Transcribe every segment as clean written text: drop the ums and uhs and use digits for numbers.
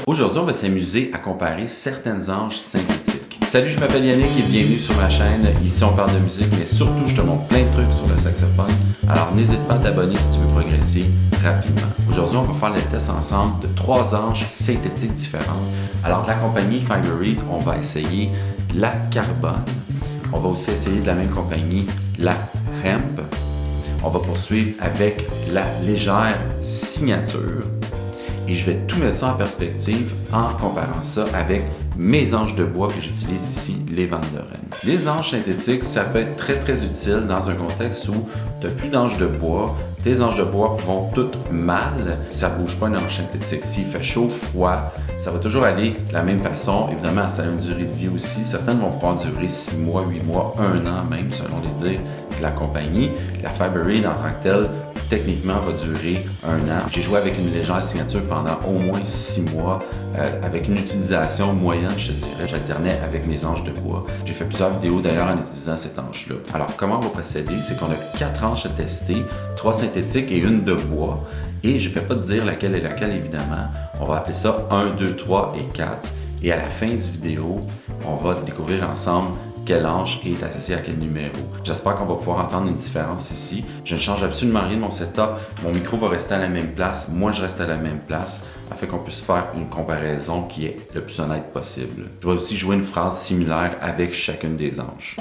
Aujourd'hui, on va s'amuser à comparer certaines anges synthétiques. Salut, je m'appelle Yannick et bienvenue sur ma chaîne. Ici, on parle de musique, mais surtout, je te montre plein de trucs sur le saxophone. Alors, n'hésite pas à t'abonner si tu veux progresser rapidement. Aujourd'hui, on va faire le test ensemble de 3 anges synthétiques différentes. Alors, de la compagnie Fiber Reed, on va essayer la Carbone. On va aussi essayer de la même compagnie la Hemp. On va poursuivre avec la légère Signature. Et je vais tout mettre ça en perspective en comparant ça avec mes anges de bois que j'utilise ici, les Van der Ren. Les anges synthétiques, ça peut être très utile dans un contexte où tu n'as plus d'anges de bois, tes anges de bois vont toutes mal, ça ne bouge pas un ange synthétique. S'il fait chaud, froid, ça va toujours aller de la même façon. Évidemment, ça a une durée de vie aussi. Certaines vont pouvoir durer 6 mois, 8 mois, 1 an même, selon les dires de la compagnie. La Fiber Reed en tant que telle, techniquement, va durer 1 an. J'ai joué avec une légère signature pendant au moins 6 mois, avec une utilisation moyenne, je te dirais. J'alternais avec mes anges de bois. J'ai fait plusieurs vidéos d'ailleurs en utilisant cet ange-là. Alors, comment on va procéder? C'est qu'on a 4 anges à tester, 3 synthétiques et une de bois. Et je ne vais pas te dire laquelle est laquelle, évidemment. On va appeler ça 1, 2, 3 et 4. Et à la fin du vidéo, on va découvrir ensemble quel ange est associé à quel numéro. J'espère qu'on va pouvoir entendre une différence ici. Je ne change absolument rien de mon setup. Mon micro va rester à la même place. Moi, je reste à la même place afin qu'on puisse faire une comparaison qui est le plus honnête possible. Je vais aussi jouer une phrase similaire avec chacune des anges.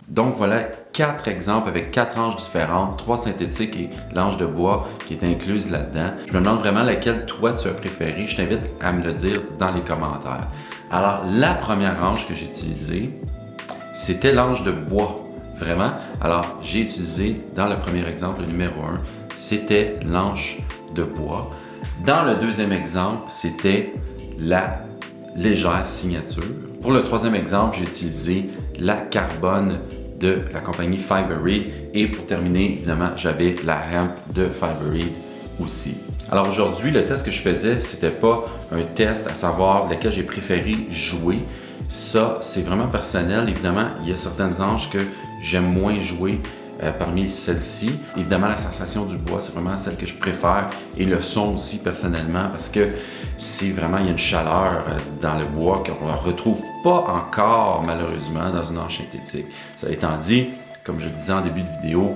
Donc voilà 4 exemples avec 4 anges différentes, 3 synthétiques et l'ange de bois qui est incluse là-dedans. Je me demande vraiment laquelle toi tu as préféré. Je t'invite à me le dire dans les commentaires. Alors la première ange que j'ai utilisée, c'était l'ange de bois. Vraiment. Alors j'ai utilisé dans le premier exemple, le numéro 1, c'était l'ange de bois. Dans le deuxième exemple, c'était la légère signature. Pour le troisième exemple, j'ai utilisé la Carbone de la compagnie Fiber Reed. Et pour terminer, évidemment, j'avais la Hemp de Fiber Reed aussi. Alors aujourd'hui, le test que je faisais, c'était pas un test à savoir lequel j'ai préféré jouer. Ça, c'est vraiment personnel. Évidemment, il y a certaines anges que j'aime moins jouer parmi celles-ci. Évidemment, la sensation du bois, c'est vraiment celle que je préfère et le son aussi personnellement parce que c'est vraiment, il y a une chaleur dans le bois qu'on ne retrouve pas encore malheureusement dans une ange synthétique. Ça étant dit, comme je le disais en début de vidéo,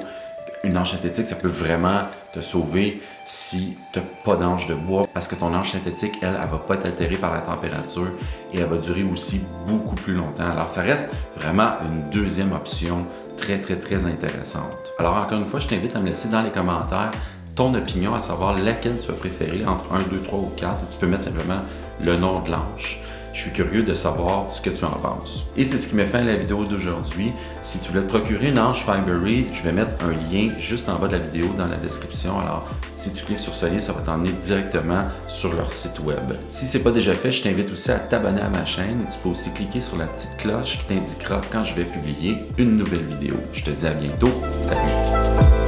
une hanche synthétique, ça peut vraiment te sauver si tu n'as pas d'hanche de bois parce que ton hanche synthétique, elle va pas être altérée par la température et elle va durer aussi beaucoup plus longtemps. Alors, ça reste vraiment une deuxième option très, très, très intéressante. Alors, encore une fois, je t'invite à me laisser dans les commentaires ton opinion, à savoir laquelle tu as préféré entre 1, 2, 3 ou 4. Tu peux mettre simplement le nom de l'hanche. Je suis curieux de savoir ce que tu en penses. Et c'est ce qui met fin à la vidéo d'aujourd'hui. Si tu voulais te procurer une hanche Fibery, je vais mettre un lien juste en bas de la vidéo dans la description. Alors, si tu cliques sur ce lien, ça va t'emmener directement sur leur site web. Si ce n'est pas déjà fait, je t'invite aussi à t'abonner à ma chaîne. Tu peux aussi cliquer sur la petite cloche qui t'indiquera quand je vais publier une nouvelle vidéo. Je te dis à bientôt. Salut!